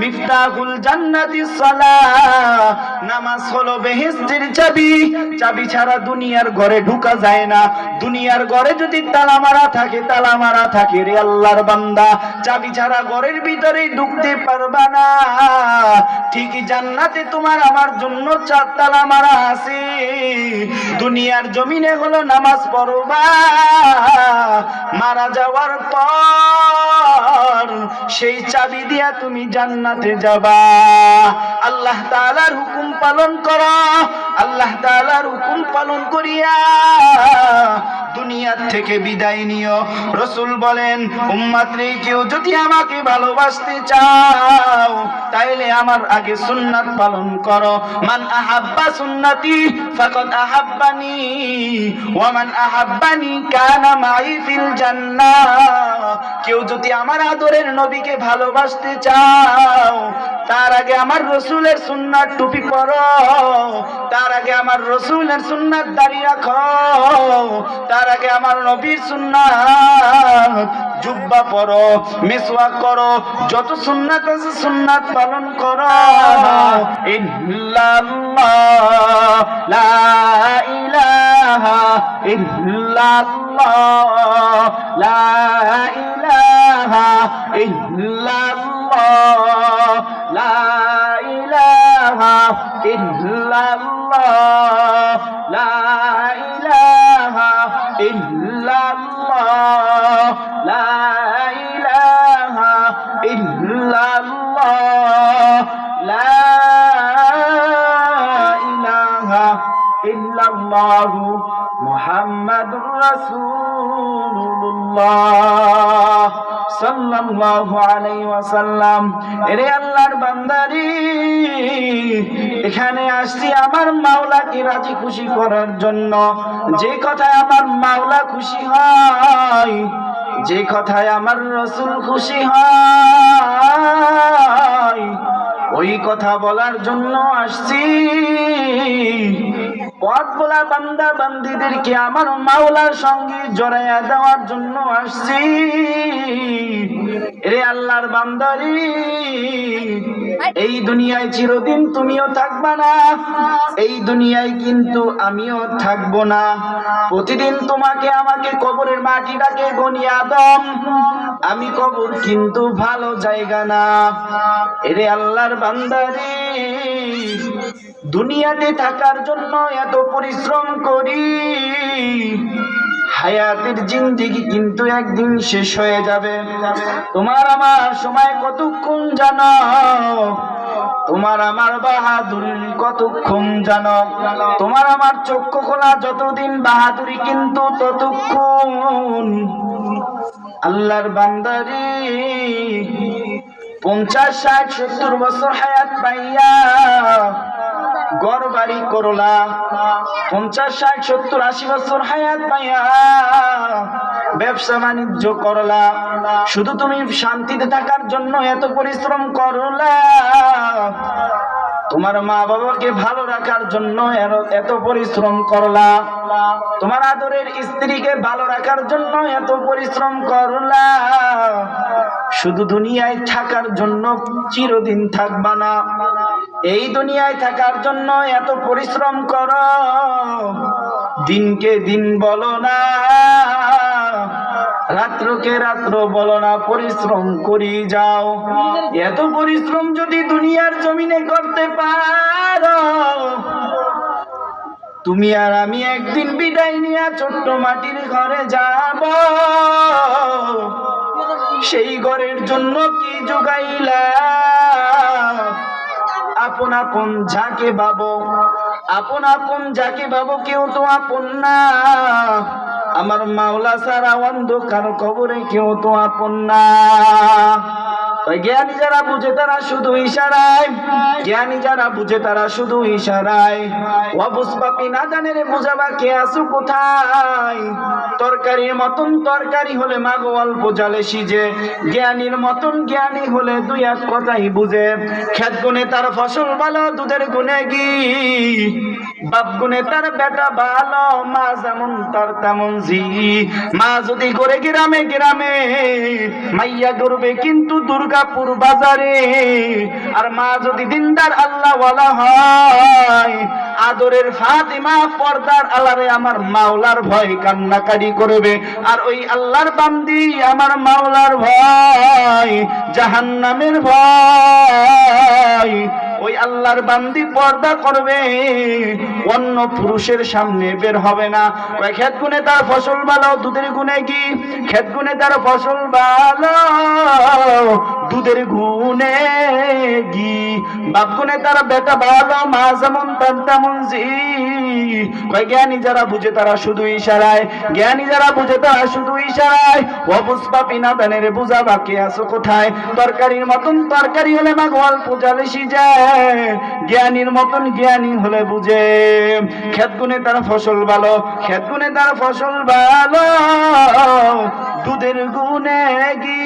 মিফতাহুল জান্নাতিস সালাহ, নামাজ হলো বেহেশতের চাবি। চাবি ছাড়া দুনিয়ার ঘরে ঢোকা যায় না। দুনিয়ার ঘরে যদি তালা মারা থাকে, তালা মারা থাকে রে আল্লাহর বান্দা, চাবি ছাড়া ঘরের ভিতরে ঢুকতে পারবা না। ঠিক জান্নাতে তোমার আমার জন্য চার তালা মারা আছে। দুনিয়ার জমিনে হলো নামাজ পড়বা, মারা যাওয়ার পর সেই চাবি দিয়া তুমি জান্নাতে যাবা। আল্লাহ তাআলার হুকুম পালন করো, আল্লাহ তাআলার হুকুম পালন করিয়া দুনিয়ার থেকে বিদায় নিও। রাসূল বলেন, উম্মত রে, কেউ যদি আমাকে ভালোবাসতে চাও তাইলে আমার আগে সুন্নাত পালন করো। মান আহাব্বা সুন্নতি ফাকাদ আহাব্বানি ওয়া মান আহাব্বানি কানা মাই ফিল জান্নাহ। কেউ যদি আমার আদরের নবীকে ভালোবাসতে চাও তার আগে আমার রাসূলের সুন্নাত টুপি পরো, তার আগে আমার রাসূলের সুন্নাত দাড়ি রাখো, তার আগে আমার নবীর সুন্নাত জুব্বা পরো, মিসওয়াক করো, যত সুন্নাত আছে সুন্নাত পালন করো। ইল্লাল্লাহ লা ইলাহা ইল্লাল্লাহ লা ইলাহা ইল্লাল্লাহ লা ইলাহা ইল্লাল্লাহ লা ইলাহা ইল্লাল্লাহ লা ইলাহা ইল্লাল্লাহ লা ইলাহা ইল্লাল্লাহ মুহাম্মাদুর রাসূলুল্লাহ সাল্লাল্লাহু আলাইহি ওয়াসাল্লাম। এরে আল্লাহর বান্দারি, এখানে আসছি আমার মাওলাকে রাজি খুশি করার জন্য। যে কথায় আমার মাওলা খুশি হয়, যে কথায় আমার রাসূল খুশি হয়, ওই কথা বলার জন্য আসছি। পথ বলা বান্দা বান্দীদেরকে আমার মাওলার সঙ্গে জড়াইয়া দেওয়ার জন্য আসছি। এরে আল্লাহর বান্দারি, এই দুনিয়ায় চিরদিন তুমিও থাকবা না, এই দুনিয়ায় কিন্তু আমিও থাকবো না। প্রতিদিন তোমাকে আমাকে কবরের মাটিটাকে গনিয়া দম। আমি কবর কিন্তু ভালো জায়গা না। এরে আল্লাহর বান্দারি, দুনিয়াতে থাকার জন্য এত পরিশ্রম করি, হায়াতের জিন্দেগি কিন্তু একদিন শেষ হয়ে যাবে। তোমার আমার সময় কতক্ষণ জানো? তোমার আমার বাহাদুরি কতক্ষণ জানো? তোমার আমার চক্ষু খোলা যতদিন বাহাদুরি কিন্তু ততক্ষণ। আল্লাহর বান্দারে, 50, 60, 70 বছর হায়াত পাইয়া ঘর বাড়ি করলা, 50, 60, 70, 80 বছর হায়াত পাইয়া ব্যবসা বাণিজ্য করলা, শুধু তুমি শান্তিতে থাকার জন্য এত পরিশ্রম করলা। তোমার মা বাবাকে ভালো রাখার জন্য এত পরিশ্রম করলা, তোমার আদরের স্ত্রীকে ভালো রাখার জন্য এত পরিশ্রম করলা। শুধু দুনিয়ায় থাকার জন্য চিরদিন থাকবা না, এই দুনিয়ায় থাকার জন্য এত পরিশ্রম করো, দিনকে দিন বলো না, রাত্রকে রাত্র বলো না, পরিশ্রম করি যাও। এত পরিশ্রম যদি দুনিয়ার জমিনে করতে পারো, তুমি আর আমি একদিন বিদায় নিয়ে ছোট্ট মাটির ঘরে যাব। সেই ঘরের জন্য কি জোগাইলা? আপন আপন যাকে ভাবো, আপন আপন যাকে ভাবো, কেউ তো আপন না। আমার মাওলা ছাড়া অন্ধকার কবরে কেউ তো আপন না। জ্ঞানী যারা বুঝে তারা শুধু ইশারায়, জ্ঞানী যারা বুঝে তারা শুধু ইশারায়। অবুঝ পাপী না জানে রে বুঝাবা কে আসু কোথায়। তরকারির মতন তরকারি হলে মাগো অল্প জালে সিজে, জ্ঞানীর মতন জ্ঞানী হলে দুই এক কথাই বুঝে। খেত গুনে তার ফসল ভালো, দুধের গুনে ঘি, বাপ গুনে তার বেটা ভালো, মা যেমন তার তেমন জি। মা যদি করে গ্রামে গ্রামে মাইয়া করবে কিন্তু দুর্গা মির্জাপুর বাজারে, আর মা যদি দিনদার আল্লাহ ওয়ালা হয়, আদরের ফাতিমা পর্দার আলারে আমার মাওলার ভয় কান্নাকারি করবে, আর ওই আল্লাহর বান্দি আমার মাওলার ভয় জাহান্নামের ভয়। ওই আল্লাহর বান্দি পর্দা করবে, অন্য পুরুষের সামনে বের হবে না। ওই ক্ষেত গুনে তার ফসল ভালো, দুধের গুনে কি? ক্ষেত গুনে তার ফসল ভালো, দুধের গুনে ঘি। বাপ গুনে তার বেটা ভালো, মা যেমন তার তেমন জি। কয় জ্ঞানী যারা বুঝে তারা শুধু ইশারায়, জ্ঞানী যারা বুঝে তারা শুধু ইশারায়। অবুঝ পাপি না দানের বুঝা বাকি আছো কোথায়? তরকারির মতন তরকারি হলে মা গোয়াল পূজা বেশি যায়, জ্ঞানীর মতন জ্ঞানী হলে বুঝে। ক্ষেত গুনে তার ফসল ভালো, ক্ষেত গুনে তার ফসল ভালো, দুধের গুনে ঘি।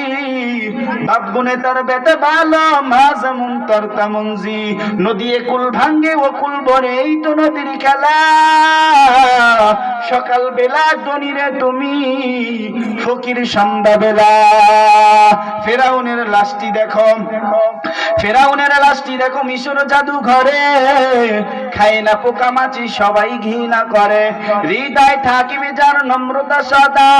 বাপ গুনে তার বেটা ভালো, মা যেমন তার তেমন জি। নদী কুল ভাঙ্গে ও কুল ভরে, এই তো নদীর খেলা। সকাল বেলা ধনীরে তুমি, ফকির সন্ধ্যা বেলা। ফেরাউনের লাশটি দেখো, ফেরাউনের লাশটি দেখো মিশর জাদু ঘরে। খায় না পোকা মাছি, সবাই ঘৃণা করে। হৃদয় থাকিবে যার নম্রতা সদা,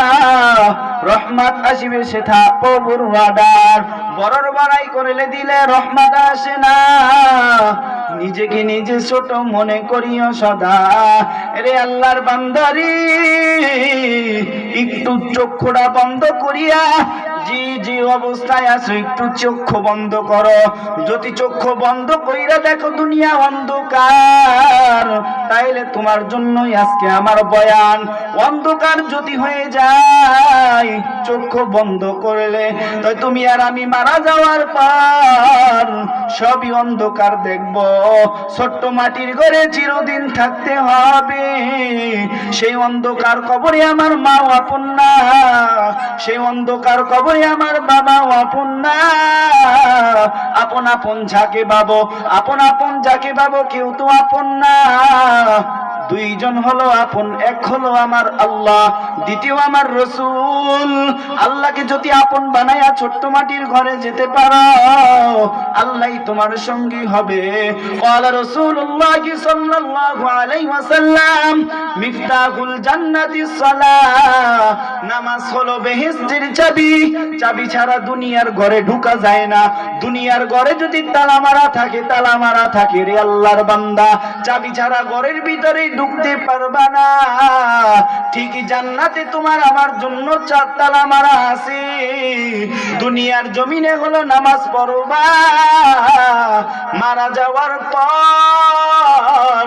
রহমত আসিবে সেথা প্রভুর ওয়াদার। বড়র বড়াই করলে দিলে রহমত আসে না, নিজেকে নিজে ছোট মনে করিও সদা। রে আল্লাহর বান্দারি, একটু চক্ষুটা বন্ধ করিয়া জি জি অবস্থায় আছো, একটু চক্ষু বন্ধ করো। যদি চক্ষু বন্ধ কইরা দেখো দুনিয়া অন্ধকার, তাইলে তোমার জন্যই আজকে আমার বয়ান। অন্ধকার যদি হয়ে যায় চক্ষু বন্ধ করলে, তাই তুমি আর আমি মারা যাওয়ার পর সবই অন্ধকার দেখব। ছোট্ট মাটির ঘরে চিরদিন থাকতে হবে, সেই অন্ধকার কবরে আমার মা আপন না, সেই অন্ধকার কবরে আমার বাবা আপন না। আপন আপন যাকে ভাবো, আপন আপন যাকে ভাবো, কেউ তো আপন না। দুইজন হলো আপন, এক হলো আমার আল্লাহ, দ্বিতীয় আমার রসুল। আল্লাহকে যদি আপন বানায়া ছোট্ট মাটির ঘরে যেতে পারো, আল্লাহই তোমার সঙ্গী হবে। ক্বালা রাসূলুল্লাহ সাল্লাল্লাহু আলাইহি ওয়াসাল্লাম, মিফতাহুল জান্নাতিস সালাহ। নামাজ হলো বেহেশতের চাবি, চাবি ছাড়া দুনিয়ার ঘরে ঢোকা যায় না। দুনিয়ার ঘরে যদি তালা মারা থাকে, তালা মারা থাকে রে আল্লাহর বান্দা, চাবি ছাড়া ঘরের ভিতরে ঢুকতে পারবা না। ঠিকই জান্নাতে তোমার আমার জন্য চার তালা মারা আছে। দুনিয়ার জমিনে হলো নামাজ পড়বা, মারা যাওয়ার পর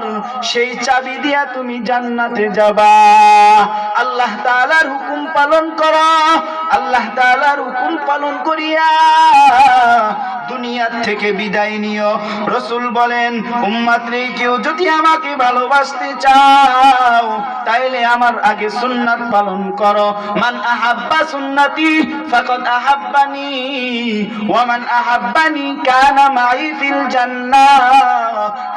সেই চাবি দিয়া তুমি জান্নাতে যাবা। আল্লাহ তাআলার হুকুম পালন করো, আল্লাহ তাআলার হুকুম পালন করিয়া দুনিয়ার থেকে বিদায় নিও। রাসূল বলেন, উম্মত রে, কেউ যদি আমাকে ভালোবাসতে চাও, তাইলে আমার আগে সুন্নাত পালন করো। মান আহাব্বা সুন্নতি ফাকাদ আহাব্বানি, ওয়া মান আহাব্বানি কানা মাই ফিল জান্নাহ।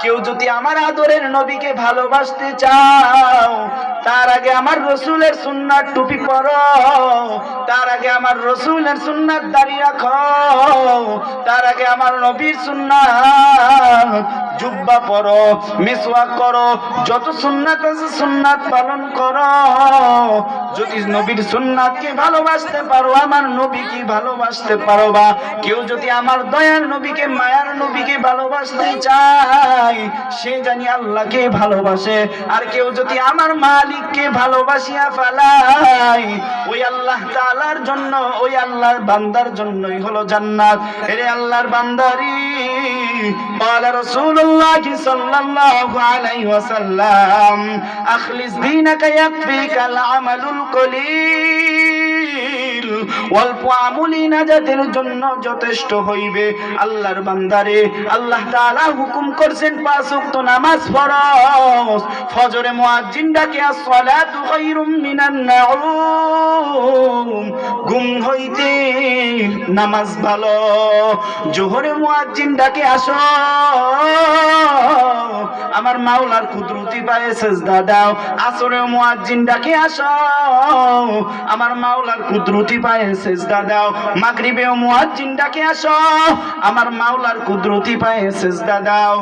কেউ যদি আমার আদরের নবীকে ভালোবাসতে চাও, তার আগে আমার রাসূলের সুন্নাত টুপি পরো, তার আগে আমার রাসূলের সুন্নাত দাড়ি রাখো, তার আগে আমার নবীর সুন্নাত জুব্বা পরো, মিসওয়াক করো, যত সুন্নাত আছে সুন্নাত পালন করো। যদি নবীর সুন্নাতকে ভালোবাসতে পারো, আমার নবীকে ভালোবাসতে পারবা। কেউ যদি আমার দয়ার নবীকে, মায়ার নবীকে ভালোবাসতে চায়, সে জানি আল্লাহকে ভালোবাসে। আর কেউ যদি আমার মালিককে ভালোবাসিয়া ফেলায়, ওই আল্লাহ তাআলার জন্য, ওই আল্লাহর বান্দার জন্যই হলো জান্নাত। রে আল্লাহর বান্দারি, قال رسول الله صلى الله عليه وسلم اخلص دينك يكفيك العمل القليل অল্প আমলি নাজাতের জন্য যথেষ্ট হইবে। আল্লাহর বান্দারে, আল্লাহ তাআলা হুকুম করেছেন 5 ওয়াক্ত নামাজ পড়ো। ফজরে মুয়াজ্জিন ডাকে as-সালাতু খায়রুম মিনান নাউম, ঘুম হইতে নামাজ ভালো। জোহরে মুয়াজ্জিন ডাকে আসো, আমার মাওলার কুদরতি পায়ে সেজদা দাও। আসরে মুয়াজ্জিন ডাকে আসো, আমার মাওলার কুদরতি পায়ে সেজদা দাও। মাগরিবে মুয়াজ্জিন ডাকে আসো, আমার মাওলার কুদরতি পায়ে সেজদা দাও।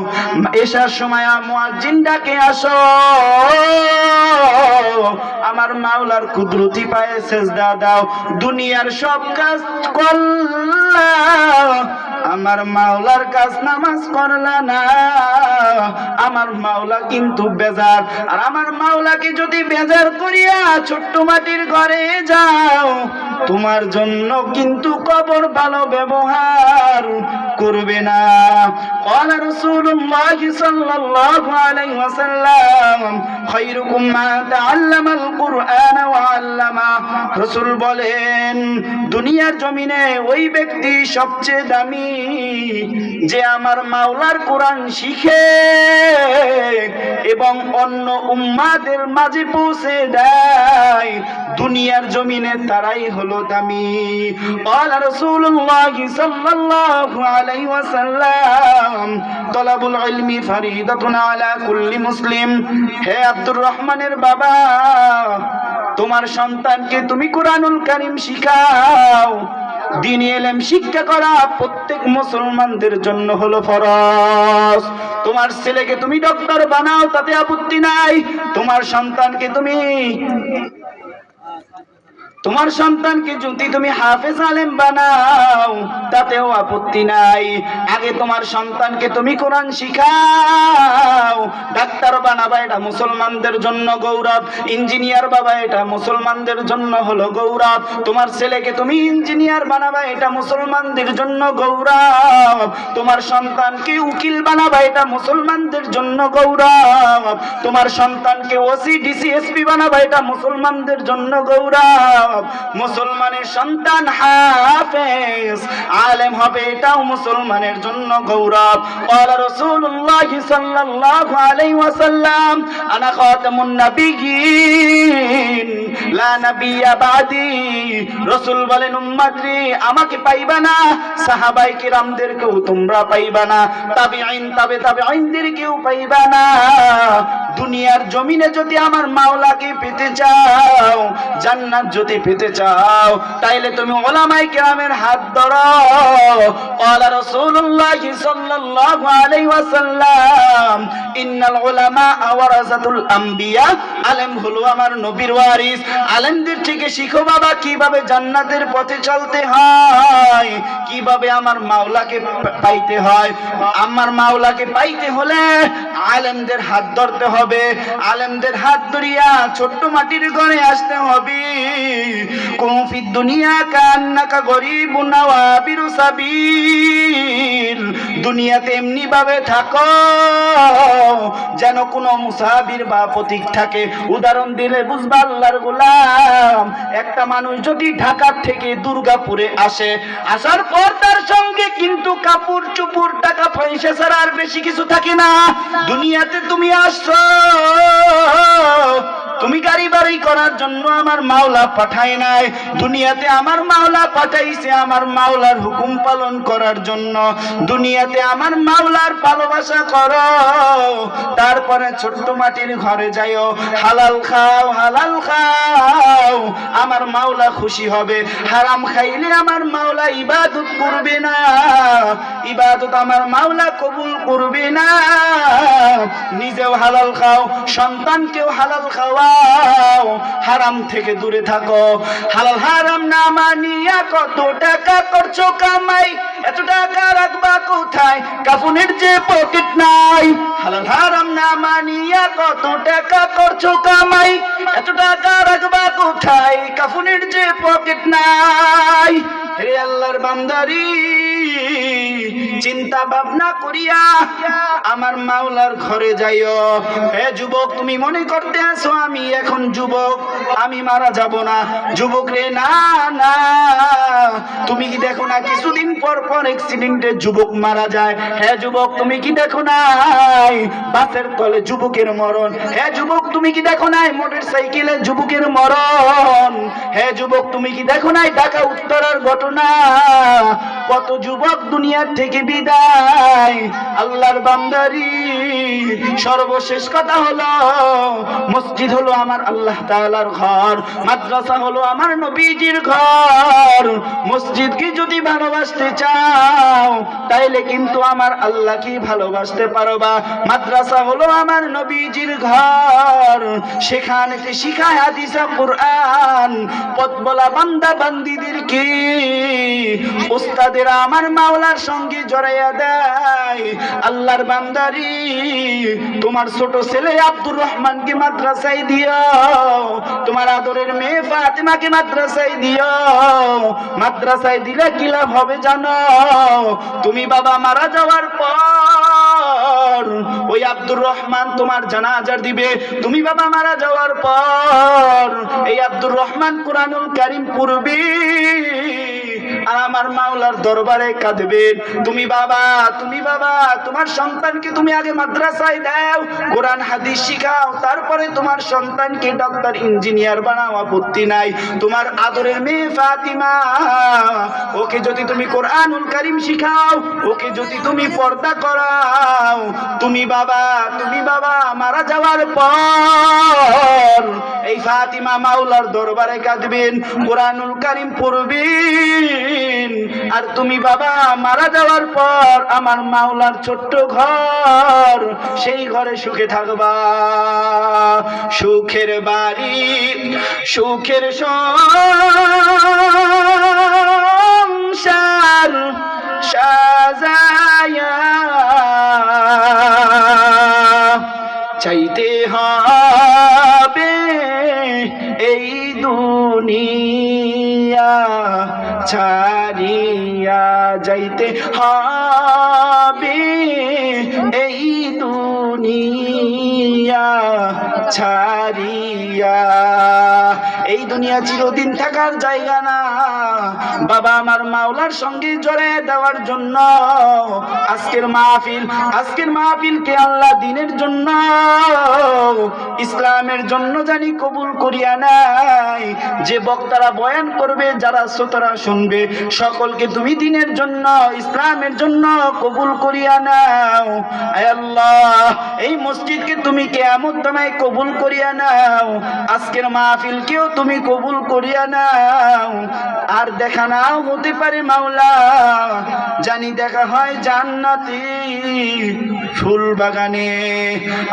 এশার সময় মুয়াজ্জিন ডাকে আসো, আমার মাওলার কুদরতি পায়ে সেজদা দাও। দুনিয়ার সব কাজ করলা, আমার মাওলার কাজ নামাজ করলা না, আমার মাওলা কিন্তু বেজার। আর আমার মাওলাকে যদি বেজার করিয়া ছোট্ট মাটির ঘরে যাও, তোমার জন্য কিন্তু কবর ভালো ব্যবহার করবে না। قال رسول الله صلى الله عليه وسلم خيركم من تعلم القرآن وعلمه। রাসূল বলেন, দুনিয়ার জমিনে ওই ব্যক্তি সবচেয়ে দামি যে আমার মাওলার কোরআন শিখে এবং অন্য উম্মাদের মাঝে পৌঁছে দেয়। দুনিয়ার জমিনে তারাই হলো দামি। قال رسول الله صلى الله عليه وسلم طلب العلم فريضة على كل مسلم। হে আব্দুর রহমানের বাবা, তোমার সন্তানকে তুমি কুরআনুল কারীম শিখাও। দ্বীনি ইলম শিক্ষা করা প্রত্যেক মুসলমানদের জন্য হলো ফরজ। তোমার ছেলেকে তুমি ডক্টর বানাও, তাতে আপত্তি নাই। তোমার সন্তানকে যদি তুমি হাফেজ আলেম বানাও, তাতেও আপত্তি নাই। আগে তোমার সন্তানকে তুমি কোরআন শিখাও। ডাক্তার বানাবা, এটা মুসলমানদের জন্য গৌরব। ইঞ্জিনিয়ার বাবা, এটা মুসলমানদের জন্য হলো গৌরব। তোমার ছেলেকে তুমি ইঞ্জিনিয়ার বানাবা, এটা মুসলমানদের জন্য গৌরব। তোমার সন্তানকে উকিল বানাবা, এটা মুসলমানদের জন্য গৌরব। তোমার সন্তানকে ওসি ডিসি এসপি বানাবা, এটা মুসলমানদের জন্য গৌরব। মুসলমানের সন্তান হাফেজ আলেম হবে, এটাও মুসলমানের জন্য গৌরব। قال رسول الله صلى الله عليه وسلم انا خاتم النبيين لا نبي بعدي। রাসূল বলেন, উম্মতরে আমাকে পাইবা না, সাহাবায়ে কিরামদেরকেও তোমরা পাইবা না, তাবিঈন তাবে তাবিঈনদেরকেও পাইবা না। দুনিয়ার জমিনে যদি আমার মাওলাকে পেতে চাও, জান্নাত যদি পেতে চাও, তাইলে তুমি উলামায়ে কিরামের হাত ধরো। قال رسول الله صلى الله عليه وسلم ان العلماء ورثة الانبياء। আলেম হলো আমার নবীর ওয়ারিস। আলেমদের থেকে শিখো বাবা কিভাবে জান্নাতের পথে চলতে হয়, কিভাবে আমার মাওলাকে পাইতে হয়। আমার মাওলাকে পাইতে হলে আলেমদের হাত ধরতে হবে। আলেমদের হাত ধরিয়া ছোট্ট মাটির ঘরে আসতে হবে। কুফি দুনিয়া কান্নাকা গরিবুন ওয়াবিরু সাবিল। দুনিয়াতে এমনি ভাবে থাকো যেন কোনো মুসাফির বা পথিক থাকে। উদাহরণ দিলে বুঝবা আল্লাহর গোলাম। একটা মানুষ যদি ঢাকা থেকে দুর্গাপুরে আসে, আসার পর তার সঙ্গে কিন্তু কাপড় চোপড় টাকা পয়সা ছাড়া আর বেশি কিছু থাকে না। দুনিয়াতে তুমি আসছো, তুমি গাড়ি বাড়ি করার জন্য আমার মাওলা পাঠায় নাই। দুনিয়াতে আমার মাওলা পাঠাইছে আমার মাওলার হুকুম পালন করার জন্য। দুনিয়াতে আমার মাওলার ভালোবাসা করো, তারপরে ছোট্ট মাটির ঘরে যাইও, হালাল খাও, হালাল খাও, আমার মাওলা খুশি হবে। হারাম খাইলে আমার মাওলা ইবাদত করবে না, ইবাদত আমার মাওলা কবুল করবে না। নিজেও হালাল খাও, সন্তানকেও হালাল খাওয়াও, হারাম থেকে দূরে থাকো। হালাল হারাম না মানিয়া কত টাকা করছো কামাই, এত টাকা রাখবা কোথায়, কাফনের যে পকেট নাই। হালাল হারাম না মানিয়া কত টাকা করছো কামাই, এত টাকা রাখবা কোথায়, কাফনের যে পকেট নাই। হে আল্লাহর বান্দারি, চিন্তা ভাবনা করিয়া আমার মাওলার ঘরে যাইও। হে যুবক, তুমি মনে করতে আছো আমি এখন যুবক, আমি মারা যাব না। যুবক রে, না না, তুমি কি দেখো না কিছুদিন পর পর অ্যাক্সিডেন্টে যুবক মারা যায়। হে যুবক, তুমি কি দেখো নাই বাসের তলে যুবকের মরণ। হে যুবক, তুমি কি দেখো নাই মোটরসাইকেলে যুবকের মরণ। হে যুবক, তুমি কি দেখো নাই ঢাকা উত্তরার ঘটনা। কত যুবক দুনিয়ার থেকে বিদায়, আল্লাহর বান্দারি, সর্বশেষ কথা হলো মসজিদ হলো আমার আল্লাহ তাআলার ঘর, মাদ্রাসা হলো আমার নবীজির ঘর। মসজিদকে যদি ভালোবাসতে চাও তাইলে কিন্তু আমার আল্লাহকে ভালোবাসতে পারবা। মাদ্রাসা হলো আমার নবীজির ঘর, সেখানে শিখায় হাদিস কুরআন। পথ বলা বান্দা বান্দীদেরকে উস্তাদেরা আমার মাওলার সঙ্গে জড়াইয়া দেয়। আল্লাহর বান্দারি, তোমার ছোট ছেলে আব্দুর রহমানকে মাদ্রাসায় দিও, তোমার আদরের মেয়ে ফাতিমাকে মাদ্রাসায় দিও। মাদ্রাসায় দিলে কি লাভ হবে জানো? তুমি বাবা মারা যাওয়ার পর ওই আব্দুর রহমান তোমার জানাজার দিবে। তুমি বাবা মারা যাওয়ার পর এই আব্দুর রহমান কুরআনুল কারীম পড়বে আর আমার মাওলার দরবারে কাঁদবেন। তুমি বাবা তোমার সন্তানকে তুমি আগে মাদ্রাসায় দাও, কোরআন হাদিস শিখাও, তারপরে তোমার সন্তানকে ডক্টর ইঞ্জিনিয়ার বানাও, আপত্তি নাই। তোমার আদরের মেয়ে ফাতিমা, ওকে যদি তুমি কোরআনুল কারীম শিখাও, ওকে যদি তুমি পর্দা করাও, তুমি বাবা মারা যাওয়ার পর এই ফাতিমা মাওলার দরবারে কাঁদবেন, কোরআনুল কারীম পড়বেন। আর তুমি বাবা মারা যাওয়ার পর আমার মাওলার ছোট্ট ঘর, সেই ঘরে সুখে থাকবা। সুখের বাড়ি, সুখের সংসার সাজায়া চাইতে হবে এই দুনিয়া ছাড়িয়া, যাইতে হবে এই দুনিয়া ছাড়িয়া। এই দুনিয়া চিরদিন থাকার জায়গা না। বাবা আমার মাওলার সঙ্গে জড়ে দেওয়ার জন্য আজকের মাহফিলকে আল্লাহ দ্বীনের জন্য, ইসলামের জন্য জানি কবুল করিয়া নাই। যে বক্তারা বয়ান করবে, যারা শ্রোতারা শুনবে, সকলকে তুমি দ্বীনের জন্য, ইসলামের জন্য কবুল করিয়া নাও। আয় আল্লাহ, এই মসজিদকে তুমি কিয়ামত তোমায় কবুল করিয়া নাও, আজকের মাহফিলকেও তুমি কবুল করিয়া নাও। আর দেখা নাও হতে পারে মাওলা, জানি দেখা হয় জান্নাতি ফুল বাগানে।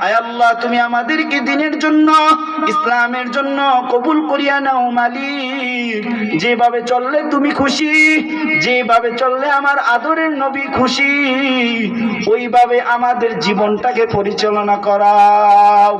আয় আল্লাহ, তুমি আমাদেরকে দ্বীনের জন্য, ইসলামের জন্য কবুল করিয়া নাও মালিক। যেভাবে চললে তুমি খুশি, যেভাবে চললে আমার আদরের নবী খুশি, ওইভাবে আমাদের জীবনটাকে পরিচালনা করাও।